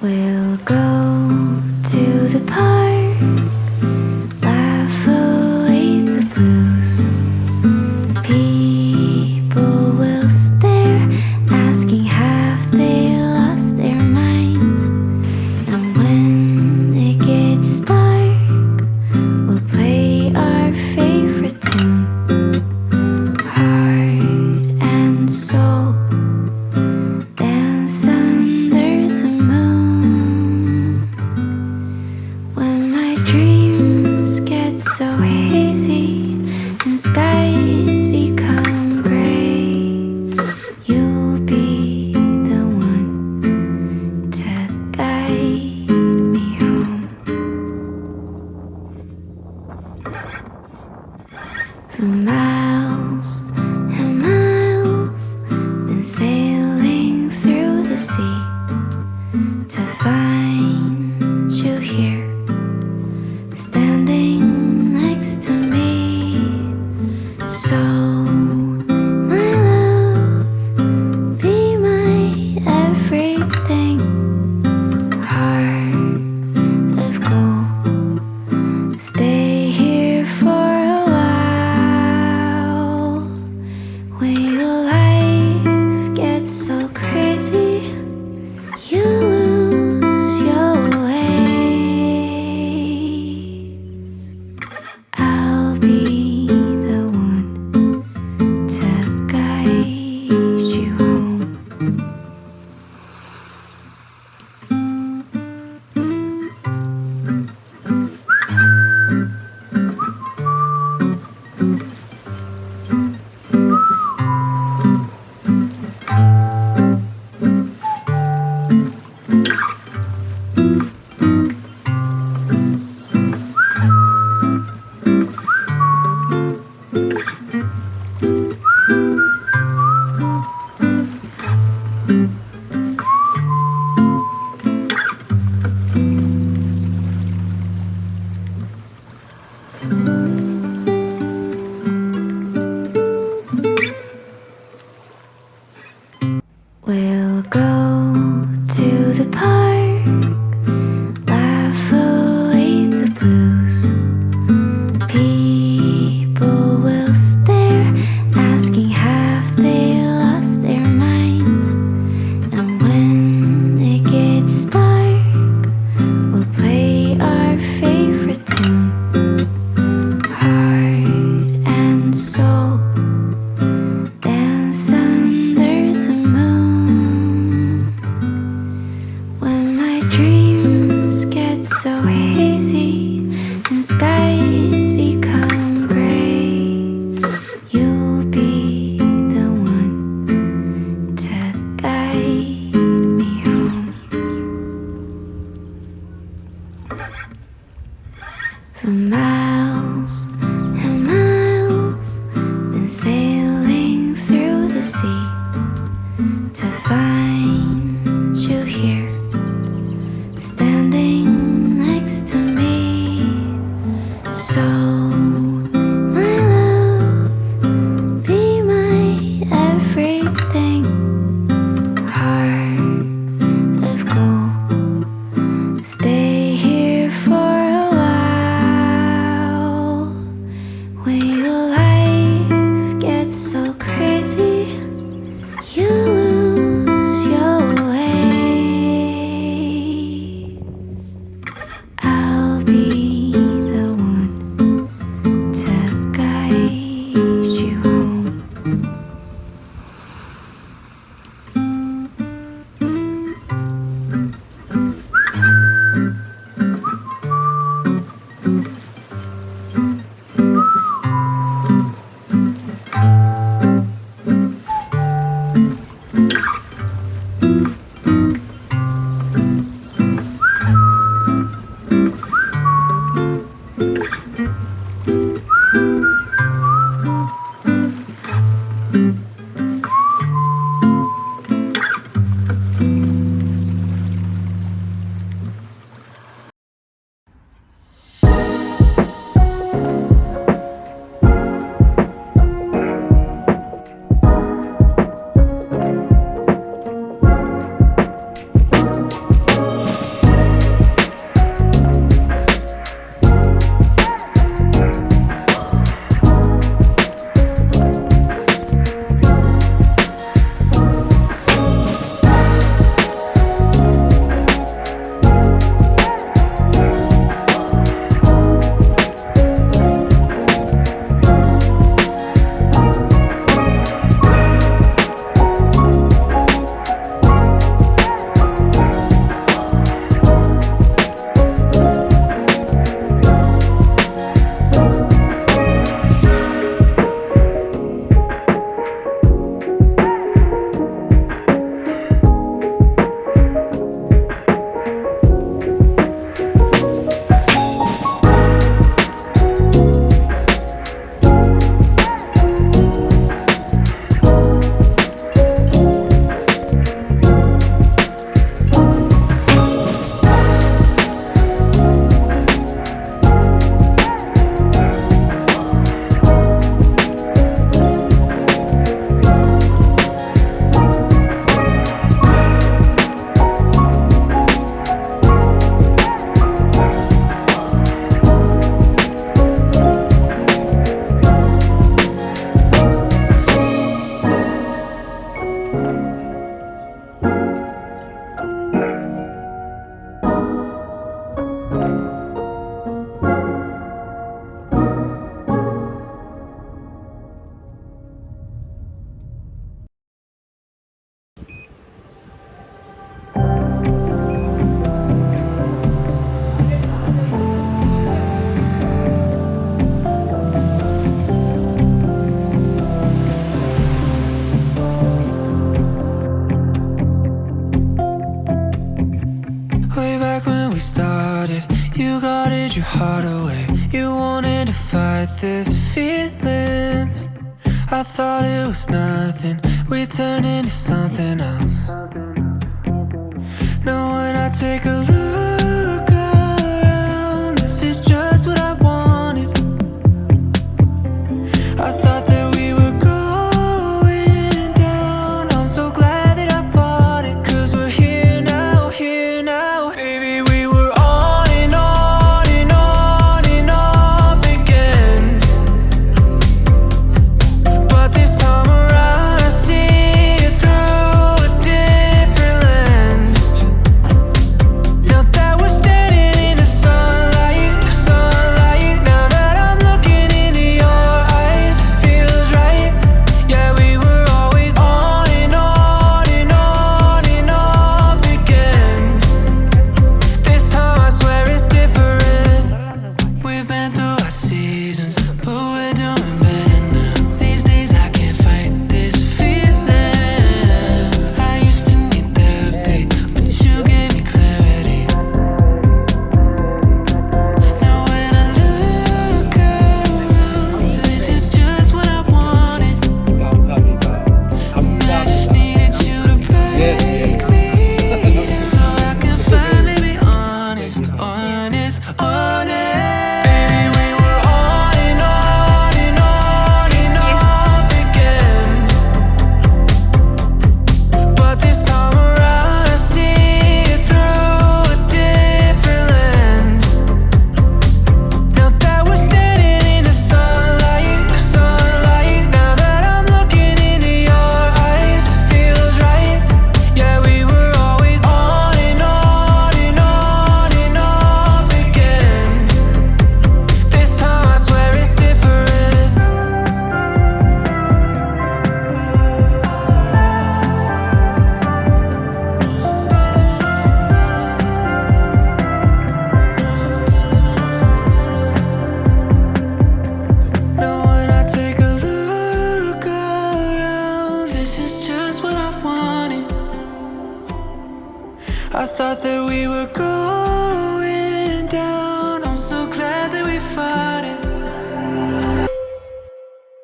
We'll go to the park, laugh away the blues. People will stare, asking have they lost their minds. And when it gets dark, we'll play our favorite tune, heart and soul. Dance under the moon. When my dreams get so hazy and skies become gray, you'll be the one to guide me home. For miles and miles, been sailing through the sea to find you here, standing next to me. So, my love, be my everything, heart of gold. Stay here for a while. When your life gets so crazy, you lose your way. I'll be the one to guide you home. We'll go to the park, laugh away the blues. People will stare, asking have they lost their minds. And when it gets dark, we'll play our favorite tune, heart and soul. Dance under the moon. When my dreams get so hazy and skies become gray, you'll be the one to guide me home. For miles and miles, been sailing through the sea to find you here, Way back when we started, you guarded your heart away. You wanted to fight this feeling. I thought it was nothing, we turned into something else. Now when I take a look around, this is just what I wanted. I thought that we were going down. I'm so glad that I fought it, 'cause we're here now, here now. Baby, we were on and on and on and off again. But this time around I see it through a different lens. Now that we're standing in the sunlight, sunlight. Now that I'm looking into your eyes, it feels right. Yeah, we were always on and on and on and off again. This time I swear it's different. We've been through our seasons, but we're doing better now. These days I can't fight this feeling. I used to need therapy, but you gave me clarity. Now when I look around, this is just what I wanted. And I just needed you to break me, so I can finally be honest, honest, honest. Baby, we were on and on and on and off again. But this time around I see it through a different lens. Now that we're standing in the sunlight, sunlight. Now that I'm looking into your eyes, it feels right. Yeah, we were always on and on and on and off again. This time I swear it's different. Now when I take a look around, this is just what I wanted. I thought that we were going down. I'm so glad that we fought it.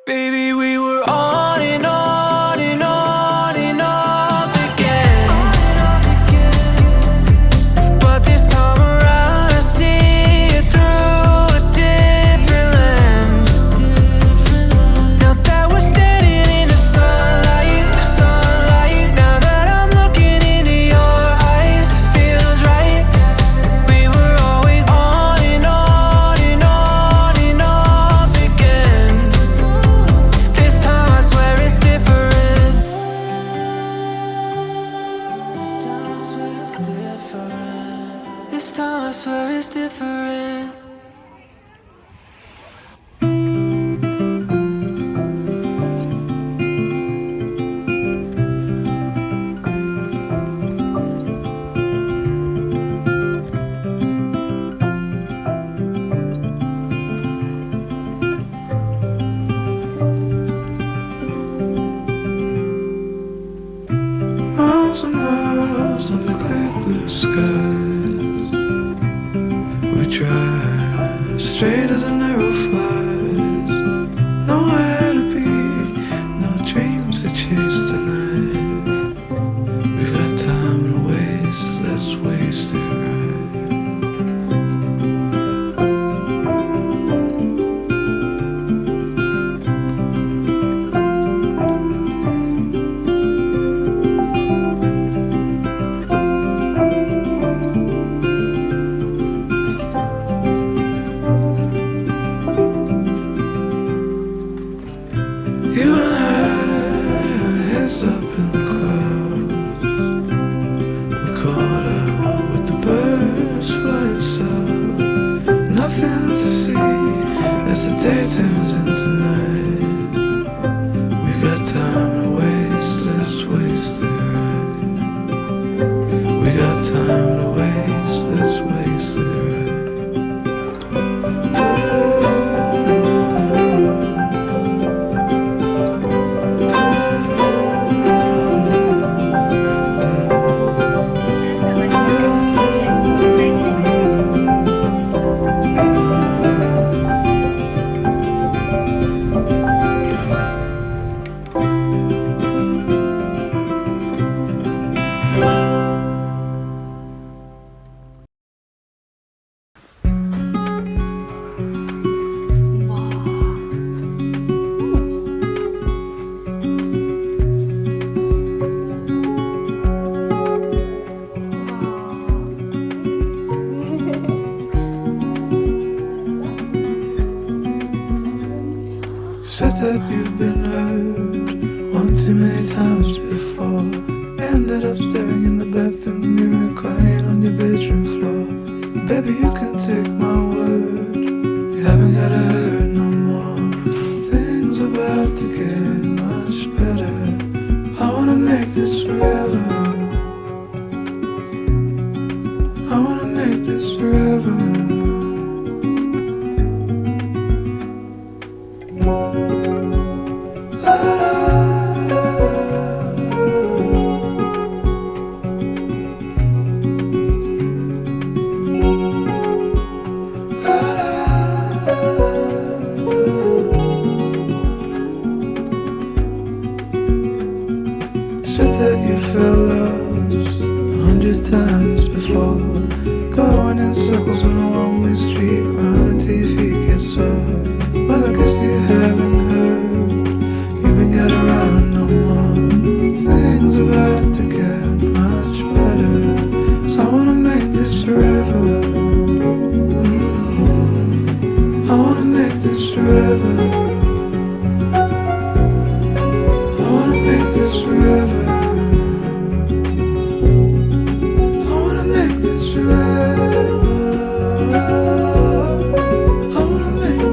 Baby, we were on and on and on and off again. But this time around I see it through a different lens. Now that we're standing in the sunlight, sunlight. Now that I'm looking into your eyes, it feels right. We were always on and on and on and off again. This time I swear it's different. This time I swear it's different. This time I swear it's different. Miles and miles on the clear blue skies. We drive straight as an arrow flies. Nowhere to be, no dreams to chase tonight. We've got time to waste, let's waste it right. like you've been hurt one too many times before. Ended up staring in the bathroom mirror, crying on your bedroom floor. Baby, you can take my word, you haven't gotta hurt no more. Things about to get much better. I wanna make this forever. I wanna make this forever. Said that you felt lost 100 times before, going in circles on a one-way street, running till your feet get sore. Well, I guess you haven't heard, you ain't got around no more. Things about to get much better, so I wanna make this forever. I wanna make this forever. I wanna make this forever. I wanna make this forever. I wanna make this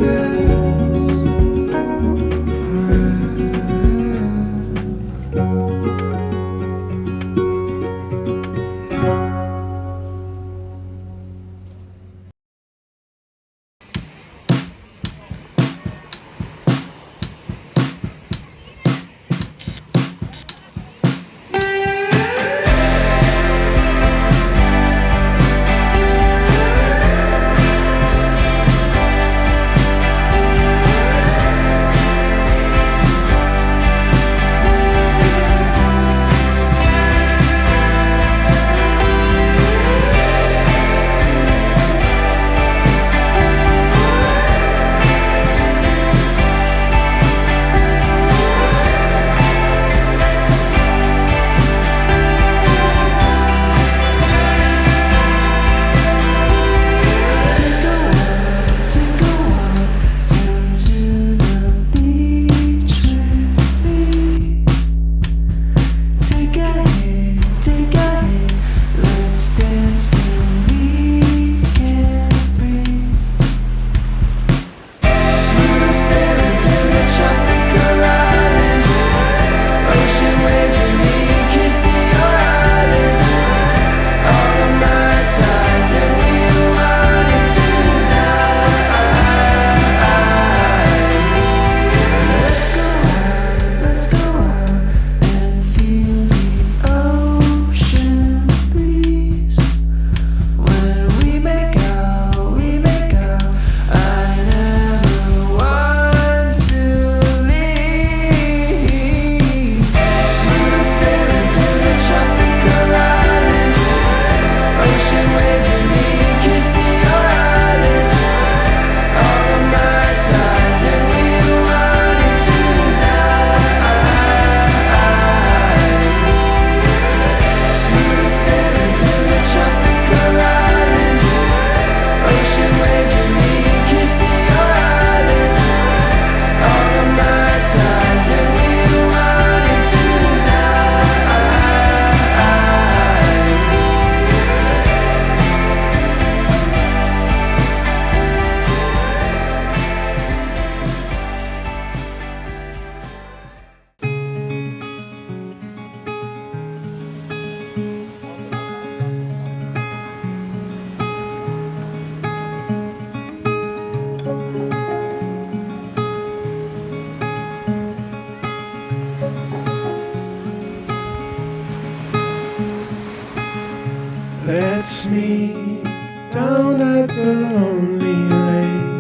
lets me down at the lonely lake.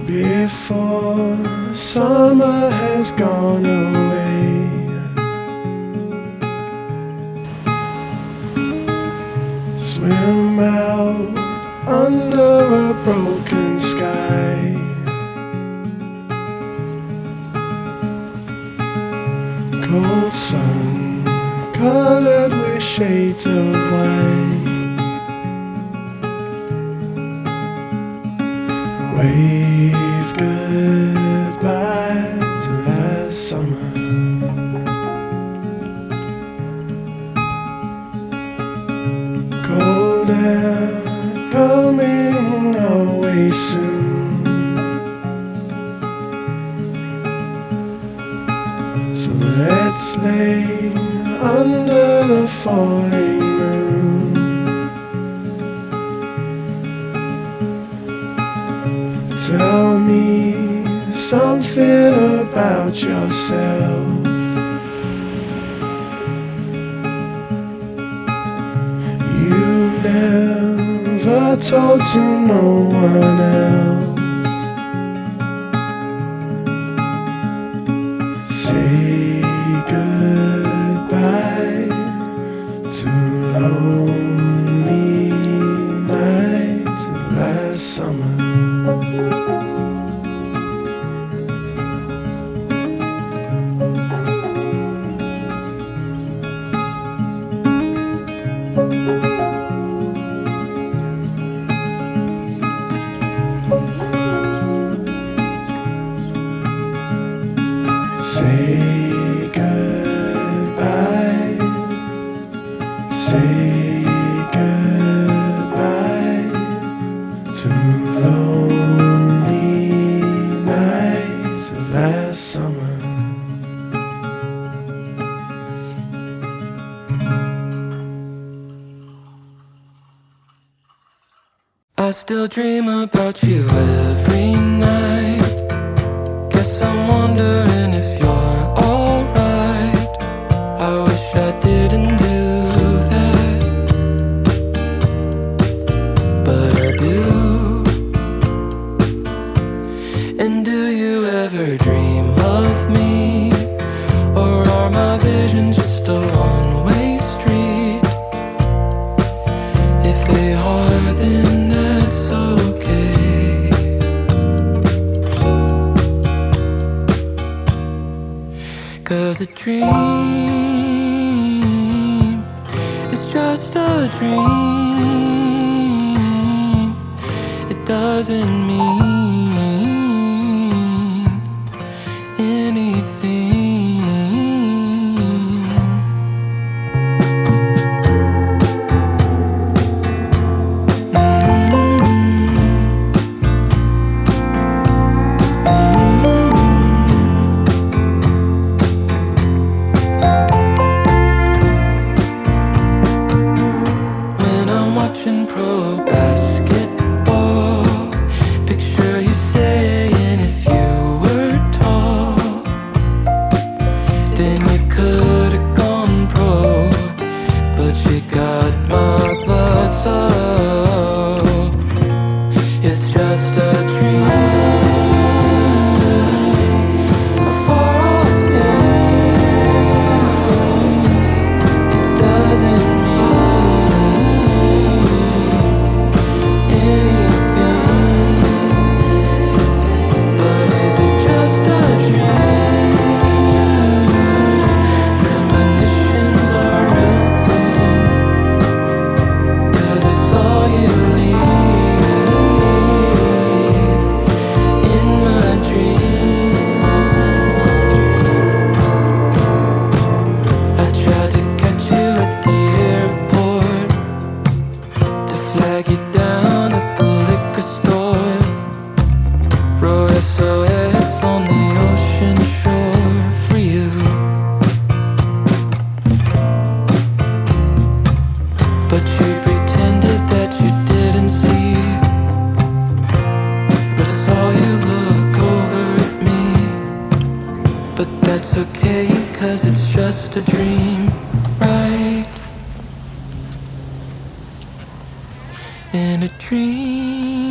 Before summer has gone away, swim out under a broken sky. Cold sun colored with shades of white. wave goodbye to last summer. Cold air coming away soon, so let's lay under the falling moon. Tell me something about yourself. You never told to no one else. Say goodbye to lonely nights last summer. Say goodbye, say goodbye to lonely nights last summer. I still dream about you every night. Guess I'm wondering if you're alright. I wish I didn't do that, but I do. And do you ever dream of me? Or are my visions just a one-way street? If they are, then that's okay. 'Cause a dream is just a dream. It doesn't mean anything. When I'm watching pro basketball, picture you saying if you were tall, then you could've gone pro, but you got my blood, so it's just a dream, a far-off thing. It doesn't mean anything. But is it just a dream? Premonitions are a real thing. 'Cause it's all you need in my dreams. I tried to catch you at the airport, to flag you down at the liquor store. Wrote SOS on the ocean shore for you. But you pretended that you didn't see. But I saw you look over at me. But that's okay, 'cause it's just a dream, right? In a dream,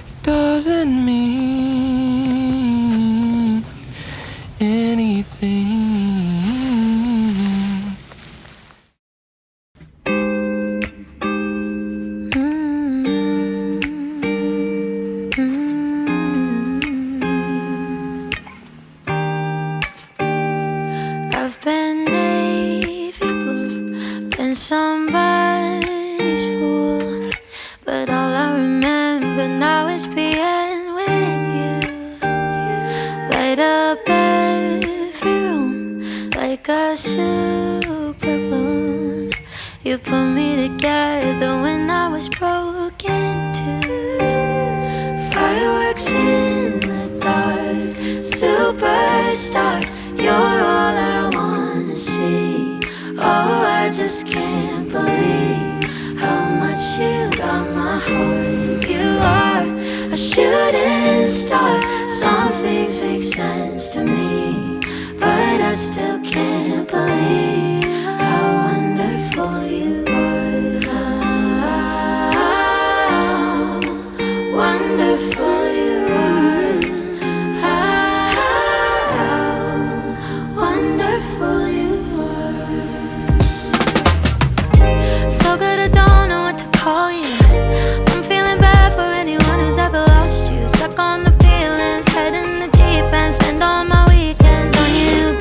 it doesn't mean anything. I've been navy blue, been somebody's fool, but all I remember like a super balloon. You put me together when I was broken too. Fireworks in the dark, superstar, you're all I wanna see. Oh, I just can't believe how much you got my heart. You are a shooting star. Some things make sense to me, but I still can't believe how wonderful you are. How wonderful you are. How wonderful you are. So good I don't know what to call you. I'm feeling bad for anyone who's ever lost you. Stuck on the feelings, head in the deep end. Spend all my weekends on you.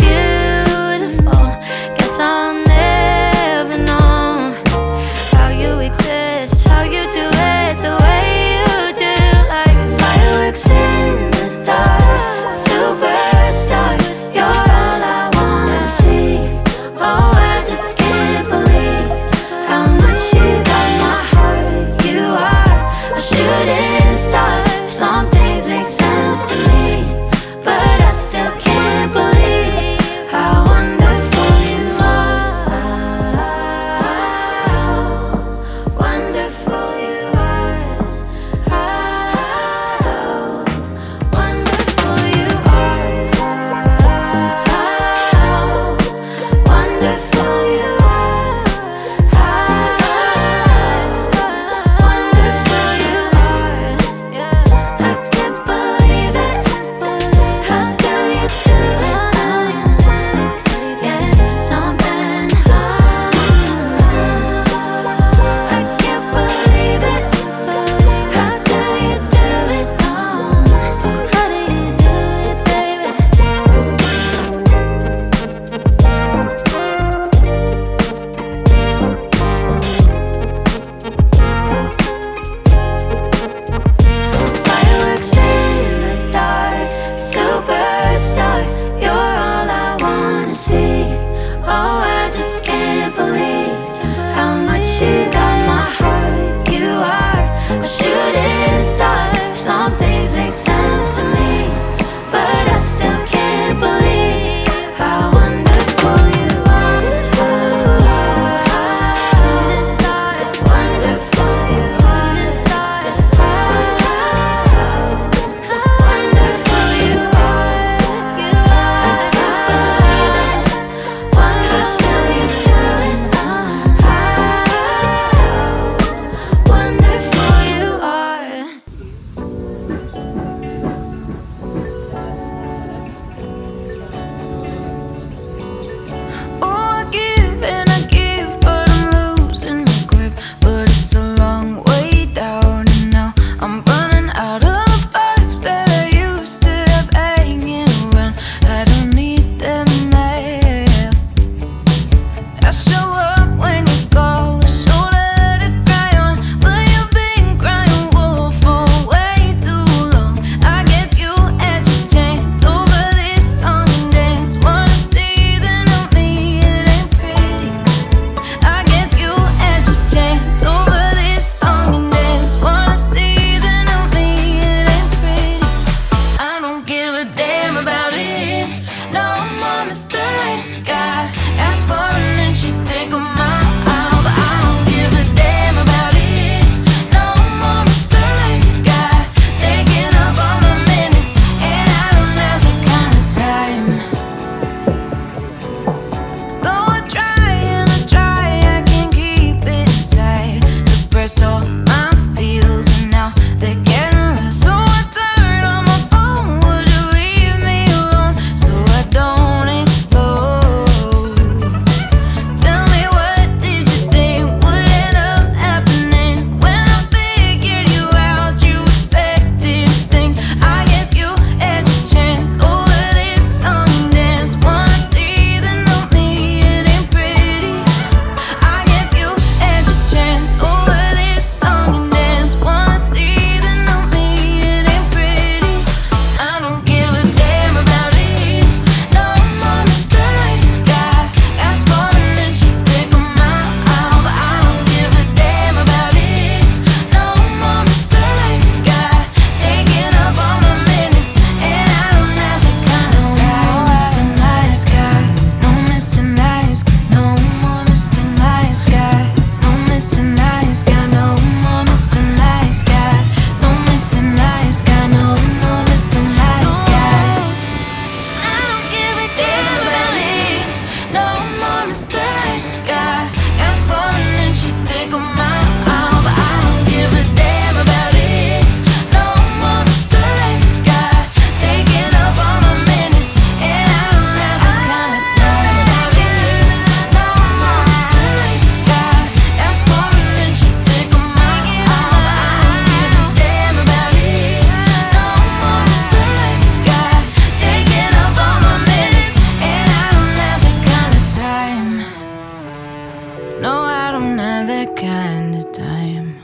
kind of time.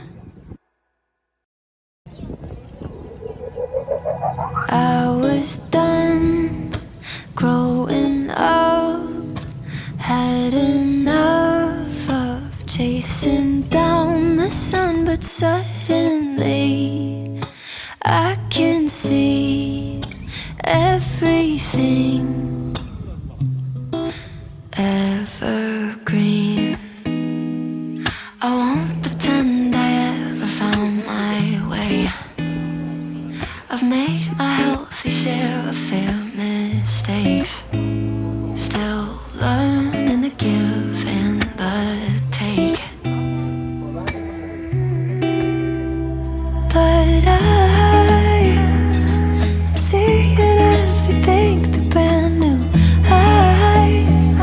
I was done growing up, had enough of chasing down the sun, but suddenly I can see everything evergreen. I won't pretend I ever found my way. I've made my healthy share of fair mistakes, still learning the give and the take. But I'm seeing everything through brand new eyes,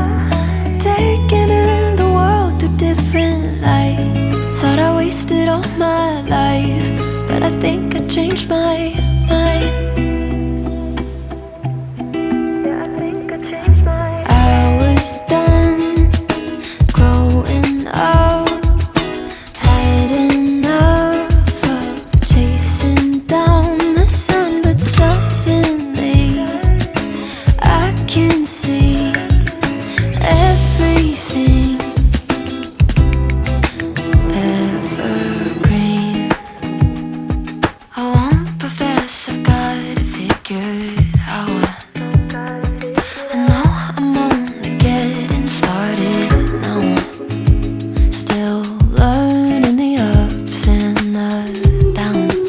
taking in the world through different light. Thought I wasted all my life, but I think I changed my mind. Yeah, I think I changed my mind. I was done growing up, had enough of chasing down the sun, but suddenly I can see everything evergreen. I won't profess I've got it figured out. I know I'm only getting started now, still learning the ups and the downs.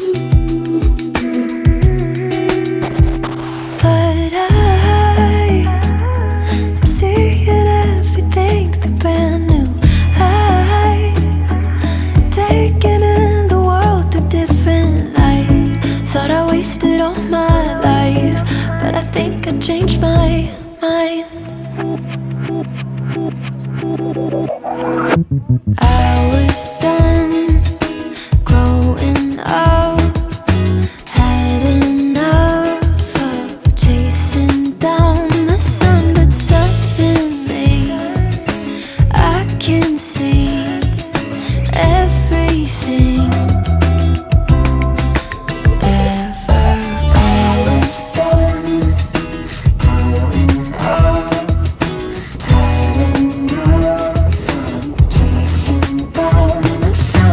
But I'm seeing everything through brand new eyes, taking in the world through different light. Thought I wasted all my life, but I think I changed my mind. I was done growing up, had enough of chasing down the sun, but suddenly I can see everything evergreen. Chasing down the sun.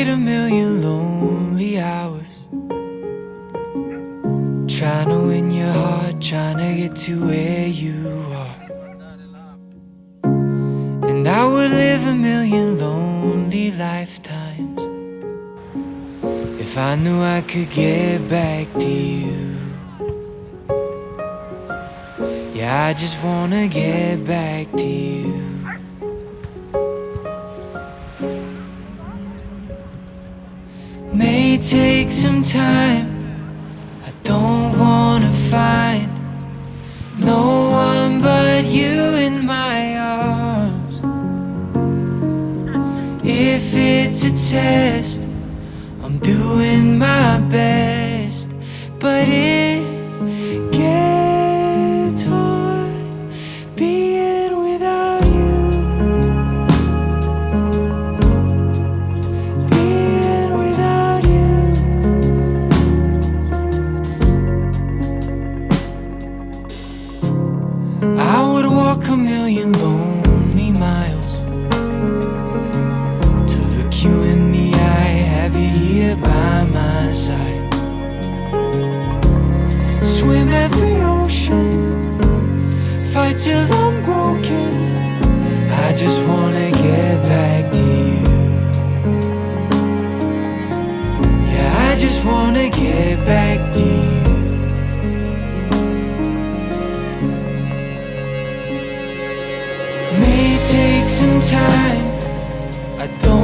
a million lonely hours, trying to win your heart, trying to get to where you are. And I would live a million lonely lifetimes if I knew I could get back to you. Yeah, I just wanna get back to you. May take some time, I don't wanna find no one but you in my arms. If it's a test, I'm doing my best, but it gets hard being without you. Being without you. I would walk a million lonely miles to look you in the eye, have you here by my side. Swim every ocean, fight till I'm broken. I just wanna get back to you. Yeah, I just wanna get back to you. May take some time, I don't